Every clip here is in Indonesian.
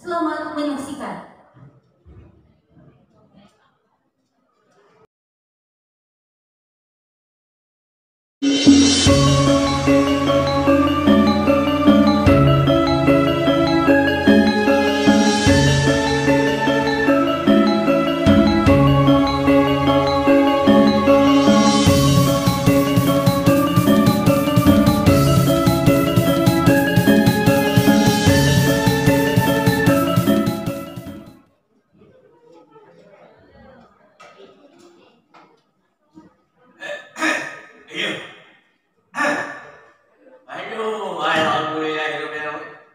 Selamat menyaksikan.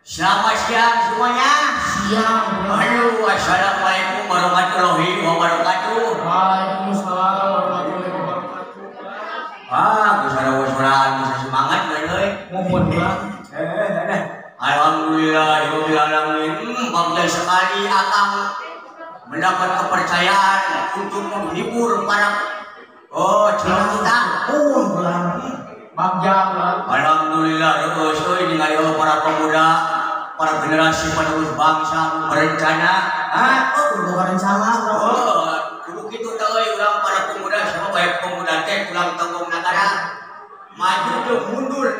Selamat siang semuanya. Siang. Aduh, assalamualaikum warahmatullahi wabarakatuh. Waalaikumsalam warahmatullahi wabarakatuh. Saudara-saudara bisa semangat euy. Mohon Bang. Alhamdulillahirobbilalamin. Bangga sekali Akang mendapat kepercayaan untuk menghibur para cerita. Bangga Bang. Alhamdulillah terus ningali para pemuda, para generasi penerus bangsa berencana. Berencana bro. Kudu kitu teh urang para pemuda sama bae pemuda teh tulang tanggung negara. Maju jeung mundur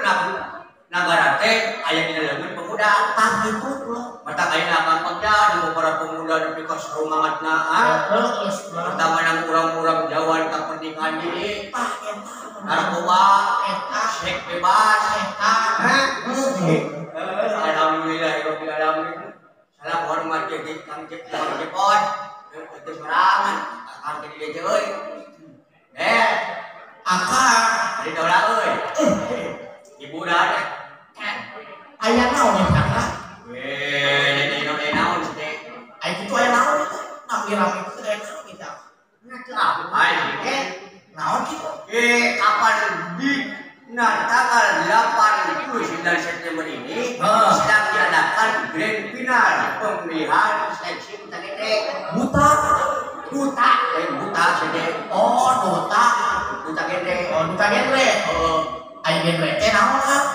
nagara teh aya di dalam pemuda. Tah itu bro. Mata ayeuna akan pegda jeung para pemuda nepi ka sarumangatna. Pertama nang urang-urang jawan ka pernikahan diri. Narkoba, seks bebas, alhamdulillahirobbilalamin. Salam hormat jeung Kang Jepot, teu sorangan, Kang teh di dieu euy. Akang, Ari dola euy. Ibu dah. aya naon ya Kang? Nenek naon teh? Aya kitu aya naon itu? Rame-rame itu aya naon kita? Apa ini? Naon kitu? Kapan di tanggal 8 September ini sedang diadakan grand final pemilihan seksi buta gede. Buta Gede. Oh, buta Gede. buta genre. Aya genre teh naon Kang?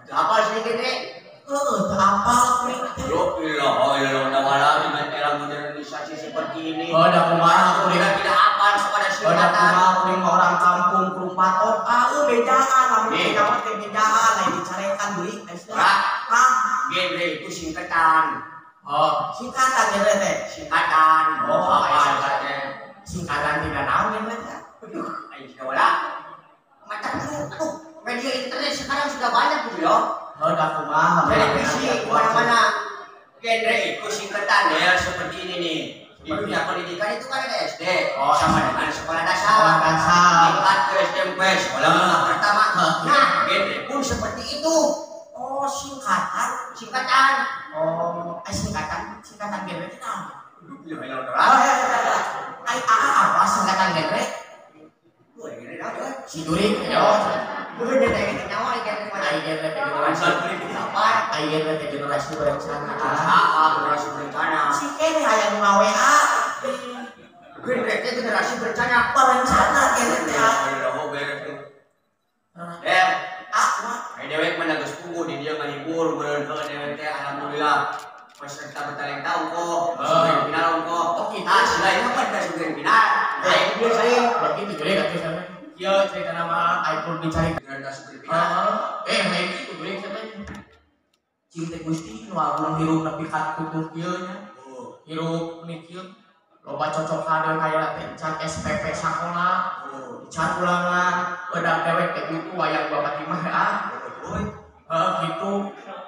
Apa sih gede? Teu apal kuring teh. Illallah dengan era modernisasi seperti ini. Da kumaha kuring Tidak hafal kepada da singkatan. kumaha kuring orang kampung kuring patok. Bejaan lamun kita mah teh bejaan lain dicarekan deui Aisyah. Kang, Genre itu singkatan. singkatan genre teh. Singkatan. Apa singkatan? Singkatan tidak naon genre teh. Aisyah wala. Macam itu. Media internet sekarang sudah banyak gitu ya. Da kumaha Televisi mana-mana. Genre itu singkatan ya seperti ini nih. Di dunia pendidikan itu kan ada SD, sama dengan sekolah dasar, tingkat ke SMP, sekolah menengah pertama. Nah, genre pun seperti itu. Singkatan. Singkatan. Singkatan genre teh naon? Apa singkatan genre? Si Durik yo. Generasi berencana. Si kene aya nu WA. Generasi berencana. Berencana kene teh. Dewek mana geus puguh di dieu ngahibur beureun dewek teh alhamdulillah peserta bertalenta unggul final unggul. Selain apa da sugen final. Lain dia saya Berarti Durik atuh sampe. Kieu cerita nama iPhone dicari. da sugen final. Lain kitu Durik sampe. Cinta Gusti nu agung hirup nepi ka tutup kieu nya. Hirup nu kieu loba cocok hadir kaya teh can SPP sakola. Can ulangan bedak dewek teh itu wayang bapak timah gitu.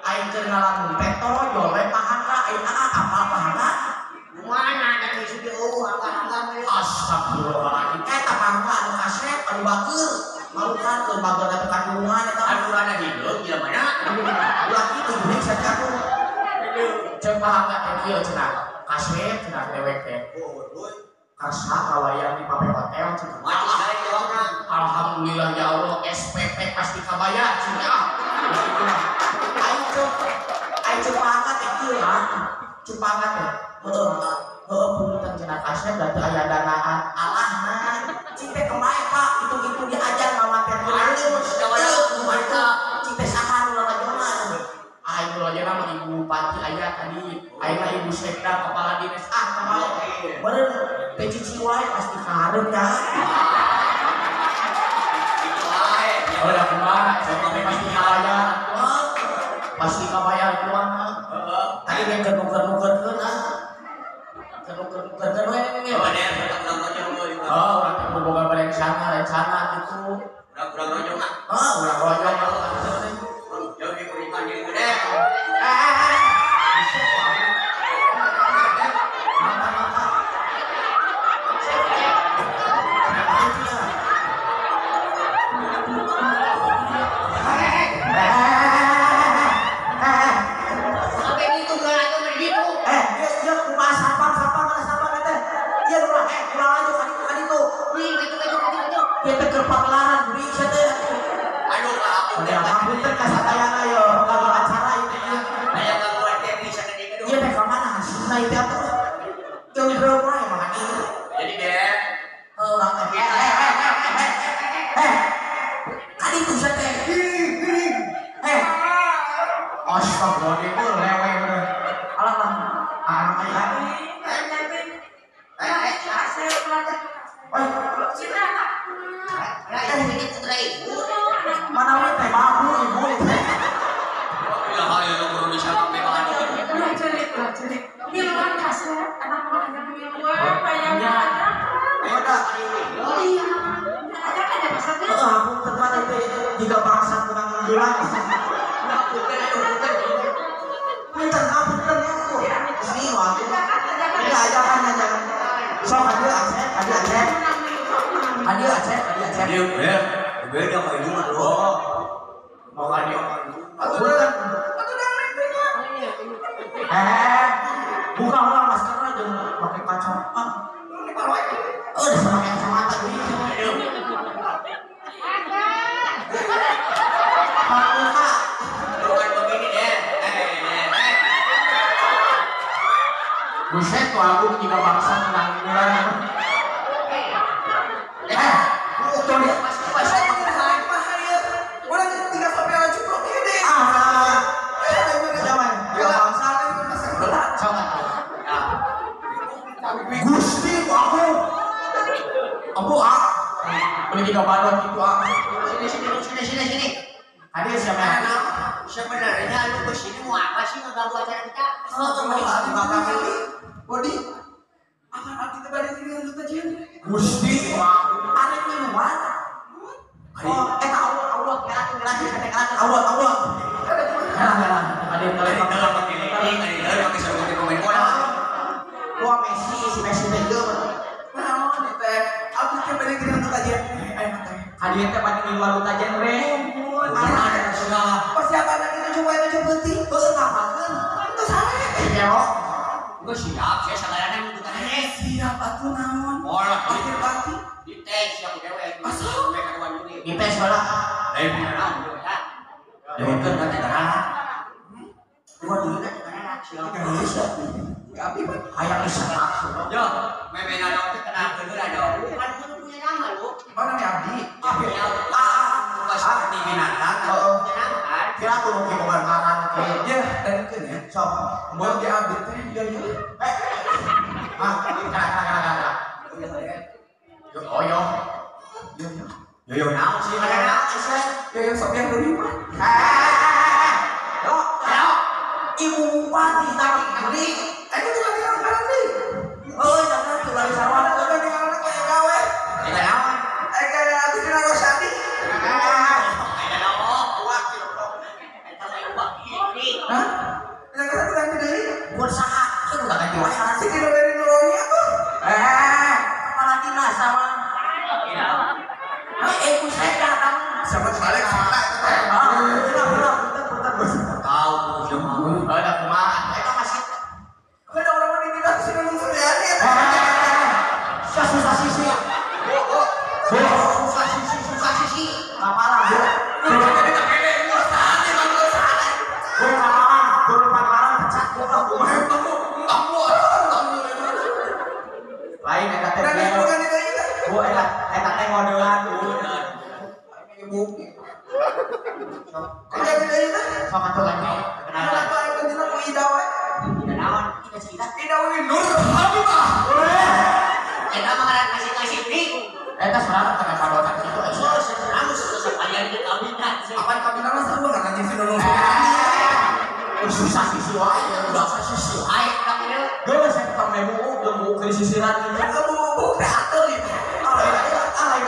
Aing keur ngalamun teh tolojol we pahangga aing apa pahangga? Mana ada isu di angga-angga. Astagfirullahaladzim. Eta pahangga anu kaset anu bakeur. Malukan keur bager teh kandungan eta. Aturan hidup di mana? Ulah kitu geuning satu. Ceuk pahangga teh kieu cenah. Kaset cenah dewek teh. Karsa kawayang di Pape Hotel cenah. Mati sekali jawabna. Alhamdulillah ya Allah SPP pasti kabayar cenah. Aing cepangat teh kieu cepangat teh. Punten cenah kaset da teu aya danaan alahna. Cing teh kemae Pak, itu diajar ngawan teh halus. Mantap. Cing teh saha nu ngajona. Aing dulu aja nama Ibu Pati ayah tadi, ayah Ibu Sekda kepala dinas kepala beren PCC wae pasti karep ya. Oh udah kumaha, sampai pasti bayar, pasti kabayar kumaha. Tadi yang nuker-nukerkeun nuker-nukerkeun we. Oh, urang teh boga rencana gitu. Urang rojong mah. Urang rojong. Jauh di pernikahan yang gede. Buka ulang maskernya jangan pakai kacamata. Udah pakai kacamata gitu. Bukan begini deh. Buset tuh aku juga bangsa menang bulan. Tuh dia pasti bahaya. Orang tinggal sampai aja cukup ini. Jangan. Bangsa berat sama. Gusti aku. Boleh juga balon gitu Sini. Hadir siapa? Sebenarnya lu kesini mau apa sih ngeganggu acara kita? Bodi. Apa arti terbalik ini untuk kajian? Gusti, ada minuman. Allah, Allah. Ada pakai sarung pemain bola. Gua Messi Belgium. Aku coba lagi untuk kajian. Hadiah teh pati di luar kajian re. Ada segala. Persiapan kita coba ti. Ngapain? Itu salah. Iya, Gue siap, saya sanggarannya membutuhkan ini. Siap atuh naon? Akhir bakti. Dites yang dewe. Masuk. Mereka dua dulu. Dites bola. Bener naon ya. Dewekeun ka teh garana. Dua dulu kan karena siapa? Tapi hayang bisa maksud. Yo, memena dong kenal kedua dong. Kan kudu punya nama lu. Mana nih Abdi? Bukan seperti binatang. Punya nama kan. Kira aku mungkin pembantaran ke. Ya, dan itu ya. Sok, mau di Abdi teh dia ya. Kira. Yo. Naon sih mereka? Yo sok yang berlima. Yo. Ibu Bupati tarik beli. Itu tuh lagi orang nih. Oh, jangan tuh lagi sama tuh kan yang anak kayak gawe. Kita naon? Kayak aku kira Rosadi. Kita naon? Buat Kita mau ubah ini. Hah? Yang kata tuh ganti deui. Buat saha? Itu udah ganti wae. Si kilo dari nolongnya apa? Kepala dinas sama. Iya. Aku saya datang. Sama balik kita. Benar. Tahu semua. Ada kumaha? Eta masih. Ada orang di dinas sih ngomong suliani. Susah sisi. Susah sisi. Kepala, Bu. Lain eta teh. Bu eta teh modelan dulu. Ibu. Sok atuh lagi. Kenapa? susah sisi wae udah sisi wae tapi geus saya tukang memu ke sisiran gitu memu kreator itu alay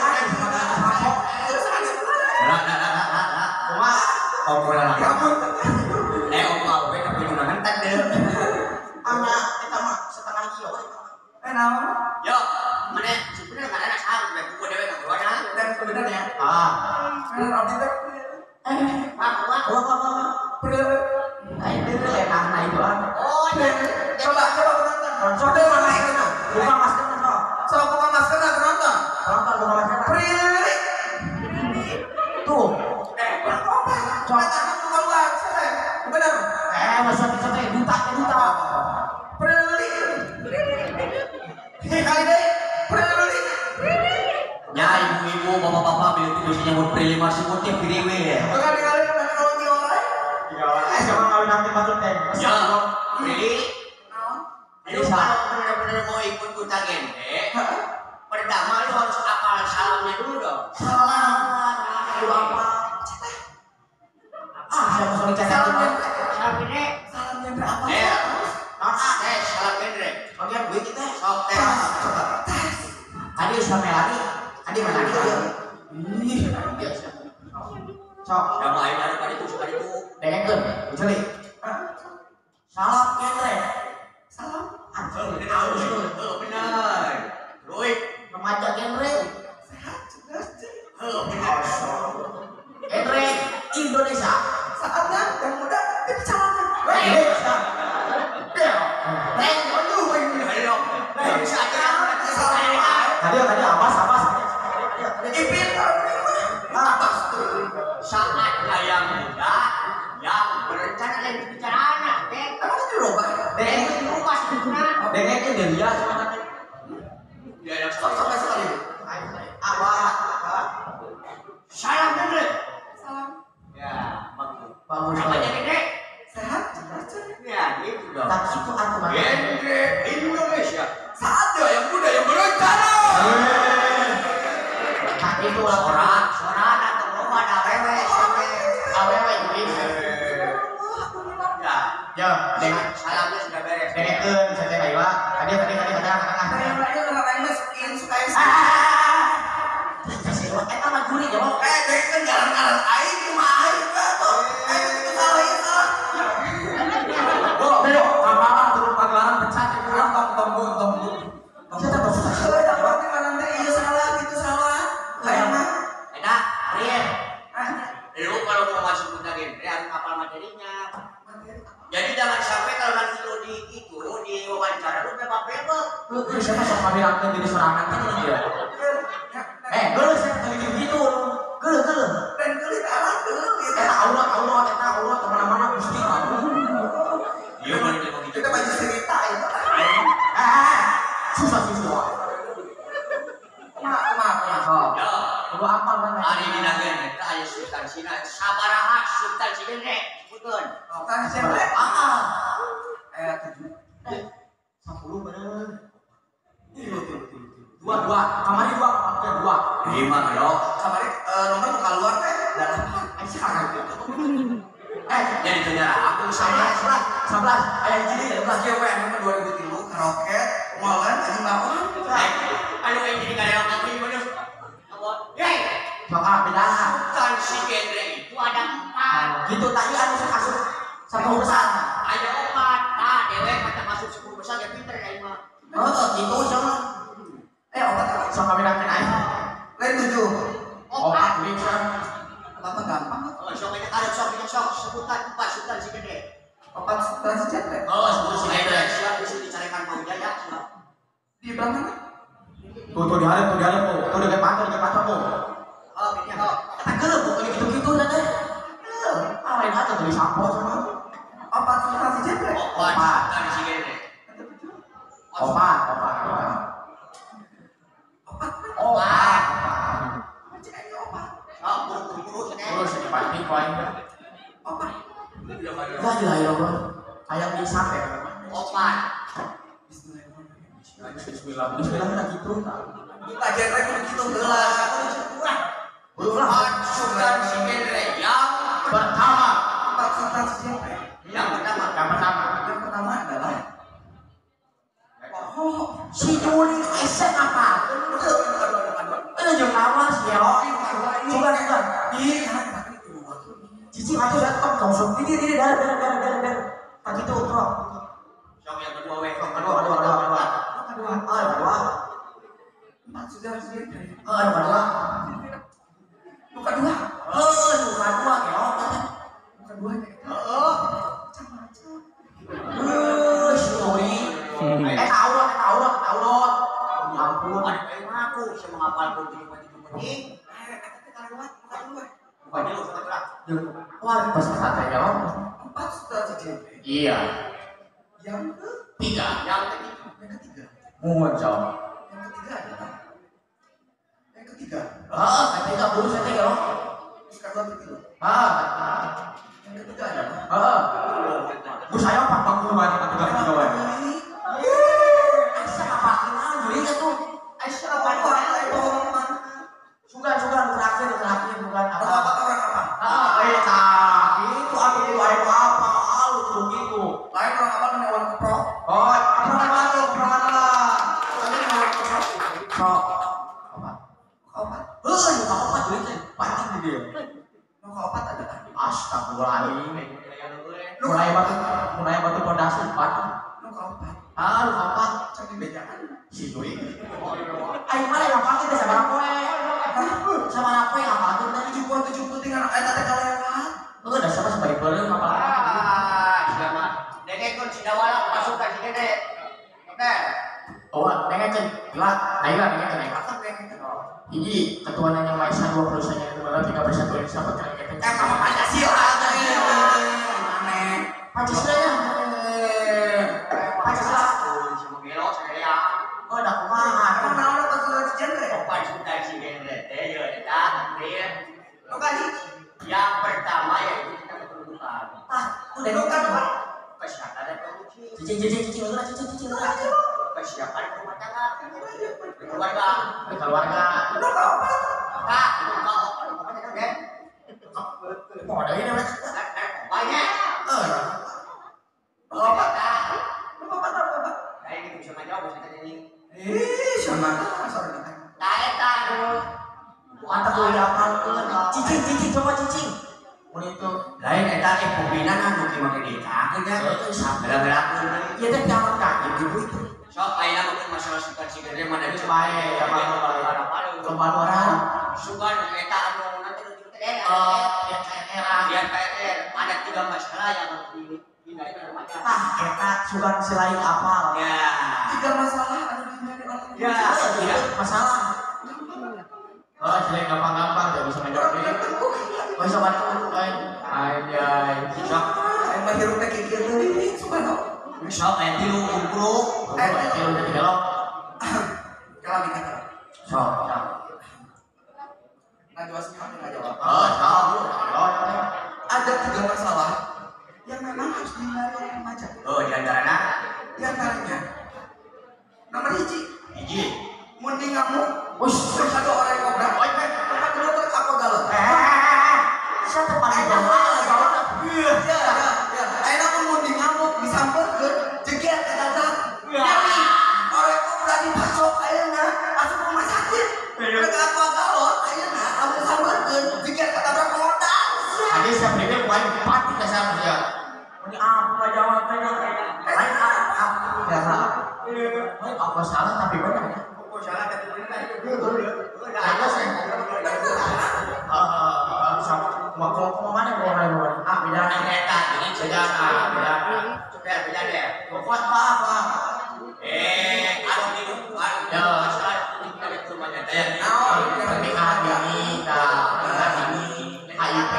cuma obrolan kamu obrolan we tapi gunakan tadi ama eta mah setengah kilo naon yo mana sebenarnya kan ada salah bae buku dewe ka gua dan sebenarnya bener abdi teh bener itu enak naik doang oh coba penonton coba mana itu buka masker so buka masker penonton buka masker tuh coba buka luar bener maksudnya duta kali deh ya ibu-ibu bapak-bapak bila itu biasanya buat preli masih putih piriwe ya kali-kali kan orang di orang sama kawin nanti masuk teh ya preli lu kalau bener-bener mau ikut duta gente pertama lu harus hafal salamnya dulu dong salam lu apa siapa suruh catat salam gede apa salam gede oke gue kita sok teh Adi sampai lagi, Adi mana lagi ya? Biasa. Sok, sama aja daripada itu suka itu. Dengerin, celi. Salam genre. Salam. Benar. Roy, remaja genre. Sehat, jelas. Benar. Genre Indonesia. Saatnya yang muda dibicarakan. Tadi apa? Ipin apa? Saatnya yang muda yang berencana dan bicara apa itu roba? Itu lupas benar. Dengannya dia sama tadi. Dia yang sampai sekali. Apa? Salam gede. Salam. Ya, bagus. Apa jadi gede? Sehat. Ya, gitu dong. Tak itu aku mana? Genre Indonesia. Saatnya yang muda yang berencana. Itu soran atau rumah awewe ya dengan salamnya sudah beres dengekeun saya baiklah tadi eta mah guri jawab dengekeun jalan-jalan aing kumaha aing tuh itu salah oh beo kapalan turun pagelaran pecat pulang tong kita tuh susah berarti mana teh ieu salah gitu salah kayak mah enak Rian lu kalau mau masuk duta genre harus hafal materinya jadi jangan sampai kalau nanti lu di wawancara lu udah bebek lu siapa sok pamirangkeun jadi sorangan kan dia geus tadi gitu geus dan geus alat geus eta aurat kemana-mana mesti iya bener begitu kita baju cerita itu susah maaf lu apa mana hari ini nagen eta aya substansina sabaraha substansi gede sebuteun substansi gede aya 7 10 bener dua kamari dua 5 yo kamari nomor buka luar teh 8 aing sekarang jadi sejarah aku 11 aya jadi 11 GW nomor 2003 karaoke molen anjing baon anu yang jadi karyawan aku ini bener Yey, maka beda substansi genre itu ada 4 gitu tadi anu masuk 10 besar ada 4 dewek mata masuk 10 besar ya pinter ya mah gitu jangan obat sok kami nakeun aing lain 7 obat bisa apa gampang sok ini ada sok sebutan 4 substansi gede obat substansi genre substansi genre siap bisa dicarikan mau jaya siap di belakang tuh di harap tuh dekat pantai tuh ini kata bukan gitu nanti lain aja dari sampo sama apa substansi genre obat substansi genre obat terus ini pasti poin obat lah ya bro kayak bisa obat Bismillah lagi terus kita genre begitu gelas substansi genre yang pertama substansi genre yang pertama bisa menghafal kunci penting. Bukannya lu suka Wah, bahasa katanya om. 4 sudah cicing. Iya. Yang Tiga. ketiga. Mohon jawab. Yang ketiga adalah yang ketiga. Ketiga dulu saya tega om. Sekarang ketiga. Yang ketiga adalah. Bu saya apa bangku mana ketiga wae. Aisyah apa kenal jadi itu. Aisyah apa itu? Sugan terakhir bukan apa. Orang apa? Itu aku lain apa? Lu tuh gitu. Lain orang apa namanya orang pro? Oh, apa tuh? Tadi mau pro. Apa? Apa? Apa jadi teh? Pasti dia. Apa ada? Astagfirullahaladzim. Mulai batu pondasi pati. Lu apa? Lu apa? Cari bedakan. Si Doi. Ayo mana yang apa kita sama aku sama aku yang apa tuh tadi 70 tinggal tadi kelewat. Udah siapa sebaik bareng apa? Sama. Dek kon sidawala masuk ka sini deh. Oke. Oh, dengan cen. Gila, dengan cen. Ini ketua nanya Maisa 20 saja itu malah 3 persatu ini sahabat kalian. Sama Pancasila. Pancasila ya. Pancasila. Sama belok saya. Oh, dah kumaha. Emang naon apa sudah genre? Opan sudah si genre teh ya eta dia. Lokasi. Yang pertama yaitu kita kependudukan. Udah kan, Pak. Kesehatan dan produksi. Cicing aja. Kesiapan rumah tangga. Keluarga. Udah apa? Kak, mau ada ini mas? Banyak. Apa? Apa? Kayak gitu bisa ngajak bisa tanya ini. Sama sorry. Taetan. Mantap tuh ya palkeun. Cicing coba cicing. Mun itu Lain eta pembina nu ki make ditakeun nya. Sabara-barakeun. ieu teh jangan kaget gitu itu. Sok ayeuna mungkin masalah sukan si gede mana Itu bae ya Bang. Coba orang. Sukan eta anu nanti teh. Yang KR ada 3 masalah yang harus dihindari pada remaja. eta sugan selain apal. Ya. 3 masalah anu dihindari oleh Ya, masalah. Oh, selain gampang-gampang gak bisa menjawab ini. Oh, bisa bantu lain. Anjay. sok emang hirup teh kieu teh suka no. sok aya tilu umpruk. Kilo jadi belok. Kalau dikata. Sok. Najwa Shihab ngajawab. Ada 3 masalah yang memang harus dihindari oleh remaja. Oh, di antaranya Di antaranya nomor 1 hiji. mun di ngamuk Wush. terus ada orang yang ngobrak tempat dulu terus aku galau. Siapa paling jauh? Ya. Ayeuna mun di ngamuk disampeurkeun jeger ka dadak. Nyeri. Orang ngobrak dipasok ayeuna asup rumah sakit. Mereka aku galon ayeuna kamu sampeurkeun jeger ka dadak modal. Ada siapa pikir paling pati ke sana dia. Ini apa jawabnya? Lain apa? Karena apa salah tapi benar ya. Kok salah kata benar itu. Ada saya. Mau mana mau beda Eta ini beda beda. beda deh. Kuat apa? Anu di luar. Ya. Masalah dari rumahnya teh. Pernikahan ini, pernikahan ini, HIP,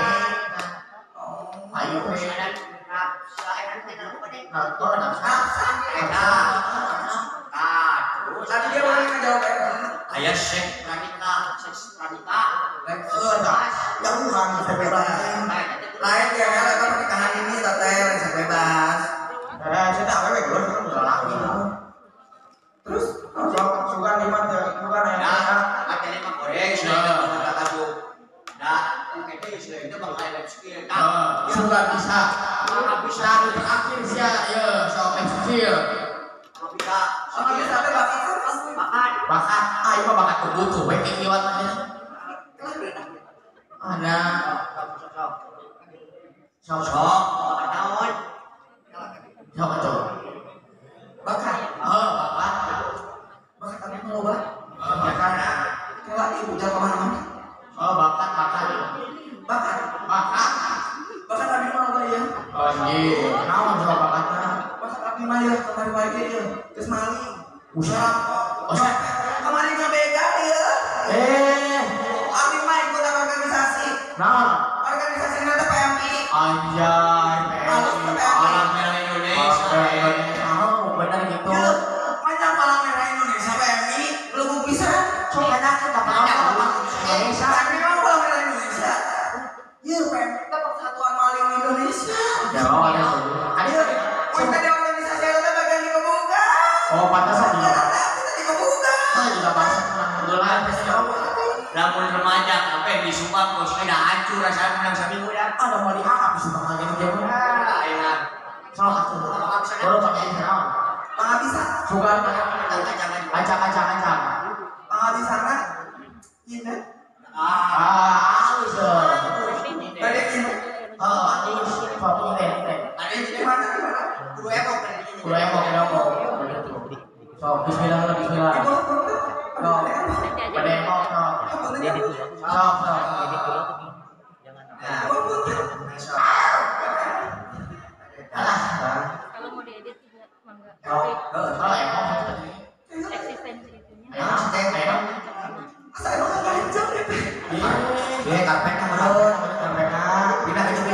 HIP, narko, Tadi dia orang ngajawab Aya seks pranika. jauhan bisa bebas. Lain dia kan apa pernikahan ini teteh bisa bebas. saya tak awewe gue udah laki. Terus Suka lima bukan Nah, materi mah goreng sudah kita tahu. Nah, itu istilah itu bang highlight skill. Nah, suka bisa bisa terakhir sih ya soal skill bisa teh bakat makan. bakat ayo mah bakat kebutuh baik kiwat aja ada Sok tahun. siapa tuh bakat bakat tapi ngeloba bakat kelak ibu jangan kemana-mana. bakat Bakat tapi ngeloba ya. oh iya naon coba bakatnya Bakat tapi mah ya kemarin wae ya geus maling. usah Kemarin nggak begal ya. Kalau baru pakai naon? Penghabisan. Sugan kacang. Penghabisana ini. Halus. Ada ini. Halus. Foto ini. Ada di mana? Kudu emok kan ini. Kudu emok. So, bismillah. So, pada emok. So. Kalau mau diedit juga mangga. Kalau emok Eksistensi itunya. Saya mau ngancam itu. Dia karpetnya menurun, karpetnya pindah itu.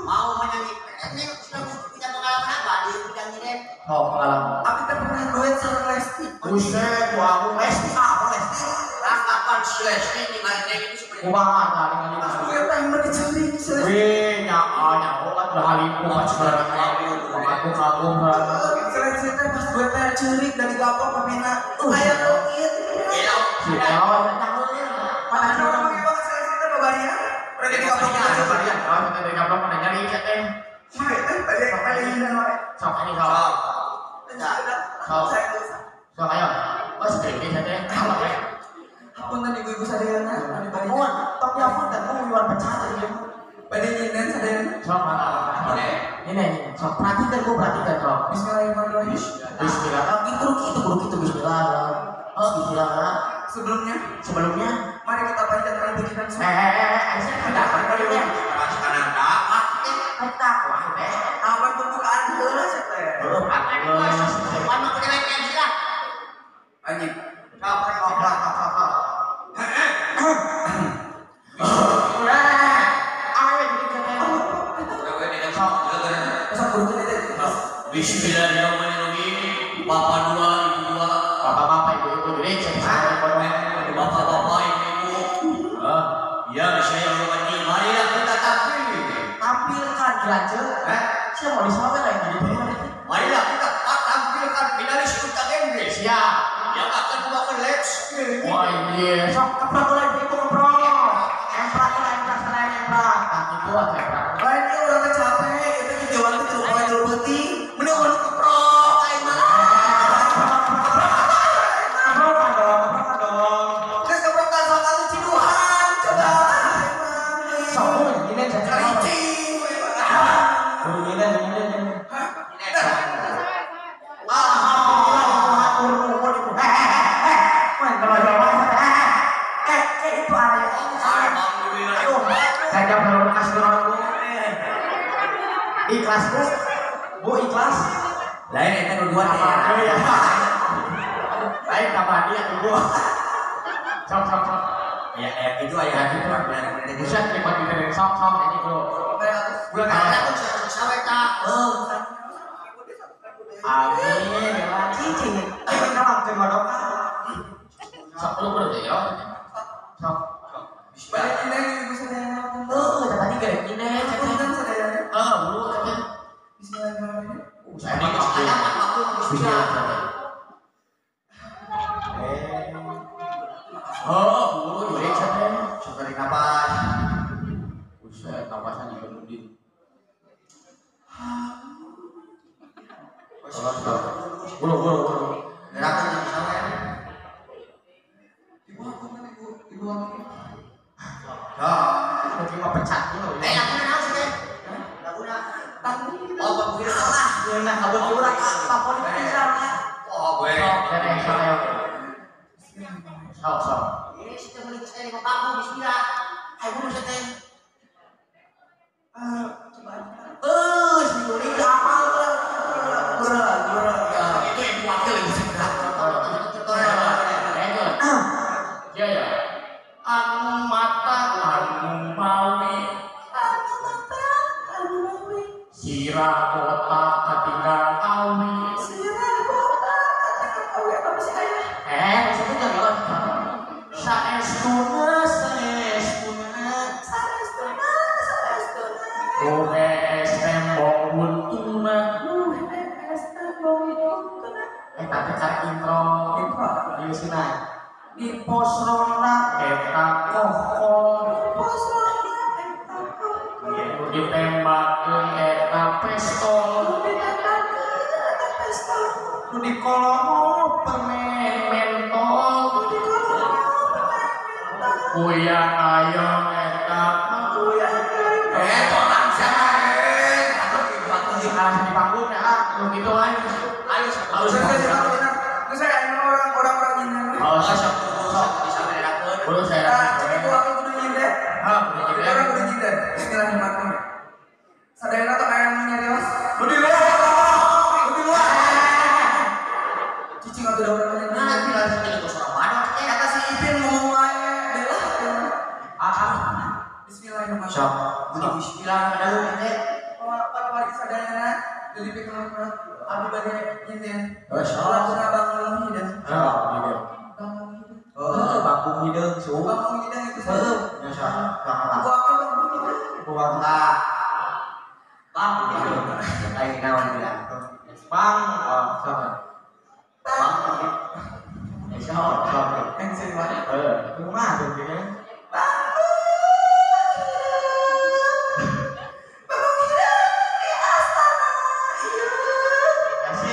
Mau menyanyi, ini sudah punya pengalaman apa di bidang ini? pengalaman. Aku tak pernah duet sama Lesti. Buset, aku Lesti apa Lesti? Kapan si Lesti ninggalin ini seperti Kumaha tadi kali Aku yang pengen diculik. Wih, nyawa kan berhali pas sebenarnya. Aku kagum banget. Lesti teh pas duet teh culik dari gapok ke Pina. Ayo dong itu. Si kawan Mana orang pakai banget Lesti teh babarian. Udah di gapok ke Kalian kalau kita dari kampung pada nyari chat teh. Balik dan wae. Sok ini sok. Sok ayo. Bos ini chat teh. Apa ya? Apunten ibu-ibu sadayana, anu bari. Mohon, tapi apunten kamu luar pecat ya. Bari nyinden sadayana. Sok mana? Ini. Sok perhatikan sok. Bismillahirrahmanirrahim. Bismillah. Gitu bismillah. Bismillah. Sebelumnya Mari kita panjatkan pikiran semua. saya tidak perlunya. sekarang dapat. Tak wah teh. Awan pembukaan heula sia teh. Belum Mana punya lem sih lah. Anjing. Bismillahirrahmanirrahim. Bapak dua, ibu dua. Bapak-bapak, ibu-ibu gereja. Bapak-bapak, ibu-ibu. Ya, saya hormati. Marilah kita tampil. Tampilkan gelanjel. Saya mau disawel lagi di bawah. Marilah kita tampilkan finalis Kunta Gembe. Siap. Yang akan membawakan lab skill. Wah iya. Sok keprok lagi itu keprok. Emprak. Tak itu aja emprak. Lain ieu urang teh capek, itu di dewan teh tilu poe tilu peuting. Mending urang keprok aing mah. Keprokan dong. Geus keprokan sok atuh ciduhan coba. Sok gini aja. Cing. Gini. Ikhlas bu ikhlas Lain itu kedua ya lain tambah dia bu sok Ya, itu aja gitu. buset lewat di dari sok ini bro Bulan aku sampai tak. amin cici ayo kamu ke godok sok lu bro ya sok Balik ini ibu sadayana. tadi gak gini Apunten sadayana. bulu aja Bismillahirrahmanirrahim. saya mau bulu jadi cete Seperti kapan? buset napasan digendut bulu Gerakan yang sama ya. Ibu apunten ibu wakil. mungkin mau pecat dulu ya Aku kenal sih deh. Aku nak. Oh, bagus gitu. nah kabut curang apa politik misalnya Oh, gue. sok Ini kita beli sekali mau kamu bismillah. ayo bulu cete Coba. si Doni kapal Itu ibu wakil yang segera. ya anu mata anu mawi sirah kota ketinggal awi maksudnya jangan saestuna Ruhes tembok buntuna tapi cari intro di sini di pos ronda eta kohon ditembakkeun eta pestol nu di kolong permen mentol kuyang ayam eta orang siapa harus dipanggung ya begitu aja ayo saya orang-orang ini boleh saya tapi gua kudu nyindet orang kudu nyindet bismillahirrahmanirrahim sadayana tuh kayak nyari os di luar cicing atau daun Nah, tinggal segini tuh suara mana? kata si Ipin ngomong wae bismillahirrahmanirrahim Siap. Bismillah ada lu teh. para warga sadayana jadi pikir abdi bade nyindet Masya lagu Bang Hidan Bangkung hidung suhu Bang Hidan itu Masya aku akan Bang Hidan Bang Bang, kayak naon bilang. Bang sama Bang, yang sering banget rumah tuh gini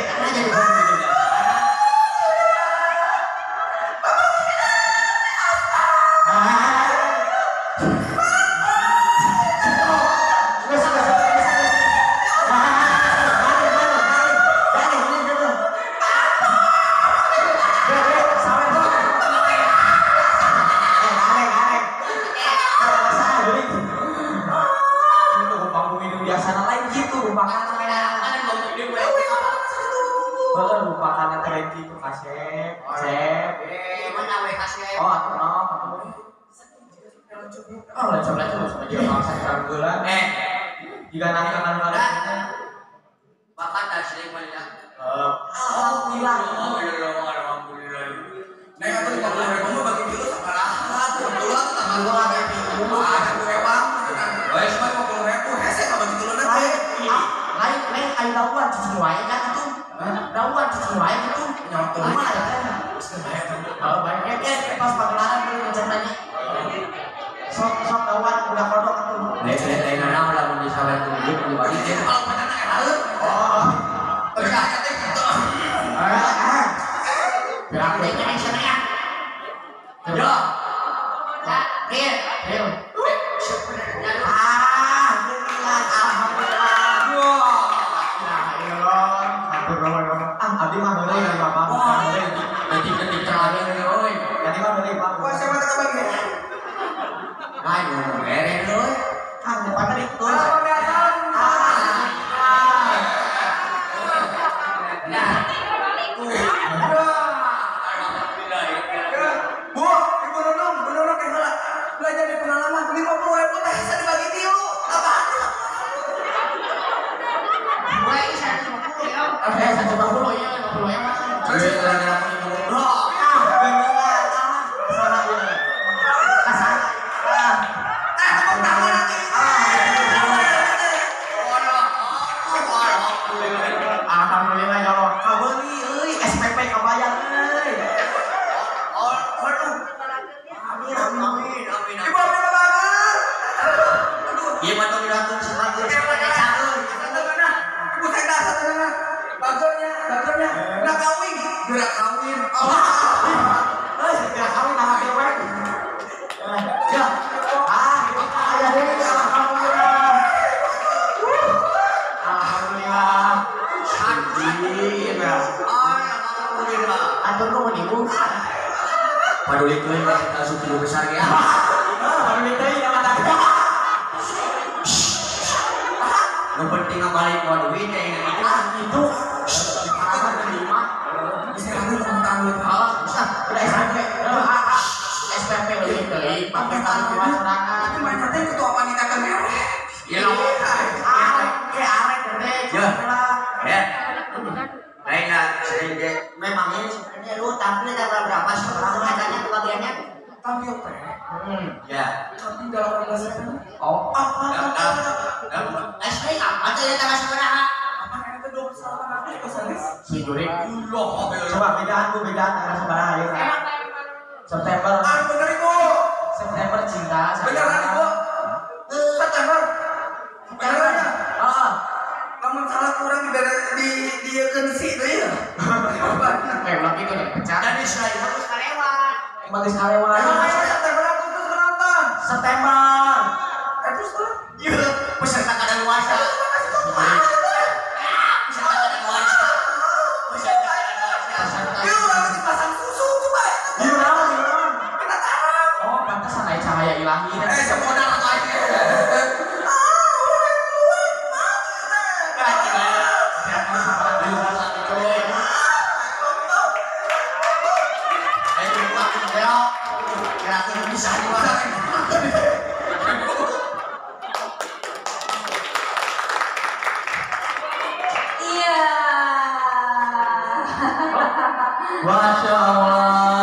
karena jadi bang juga. lupakan kerenci itu kasep Mana we kasih? oh coba sama dia maksa kanggulan jika nanti akan balik Bapak tak sering banyak. alhamdulillah Neng atau 50.000 mah bagi dulu sabaraha kebetulan tambah ada gue bang wes mah 50.000 hese ka bagi dulu nanti lain ayo dawan cuci wae kan itu dawan cuci wae gitu nyontoh mah ya kan kalau baiknya pas pagelaran dulu rencananya sok dawan udah kodok tuh Lain orang lamun di sawah itu di balik dia. kalau pacarna enaeun percaya teh gitu beraknya yang sana ya Yo. Real abdi mah boleh ya bapak detik-detik terakhir euy tadi mah boleh pak wah siapa tak bagi Ayo, beren lu. depan tadi tuh apa biasa Nah, Bu ibu nunung kayak salah belajar di pengalaman 50.000 teh bisa dibagi tilu apa gue bisa 50 ya. 150 ya 50 ya mas tepuk tangan lagi alhamdulillah ya Allah kabeli euy SPP kabayar euy ibu abdi bagus Iya, mantap dilakukan sebagai ibu saya dasar tenang bagornya gerak kawin segera kawin nama cewek ya ayah deh alhamdulillah atur lu ibu Padahal itu yang kita sudah besar ya. baru ditanya sama tadi Yang penting balik buat duit ya ini. itu apa terima bisa lagi tentang bisa udah SPP lebih pakai kartu masyarakat tapi banyak teh ketua panitia kemerah Iya lo. arek gede Ya. Lainlah sehingga memang ini sebenarnya lu tampil tanggal berapa sih orang katanya kebagiannya? tampil teh Ya. tapi 18 kan oh SP apa tuh ya tanggal seberapa? apa itu 28 Agustus Anis si Jurik Loh, coba bedaan tanggal seberapa ya September bener ibu cinta beneran ibu September Magis karyawan. Emang ayo September Agustus penonton. September. Terus tuh. Iya, peserta kadaluarsa. Peserta kadaluarsa. Peserta kadaluarsa. Yuk, orang dipasang susu coba. Yuk naon, yuk naon. Kita tarang. Oh, pantesan aya cahaya ilahi. Semua orang aja. Bisa Iya. Masya Allah.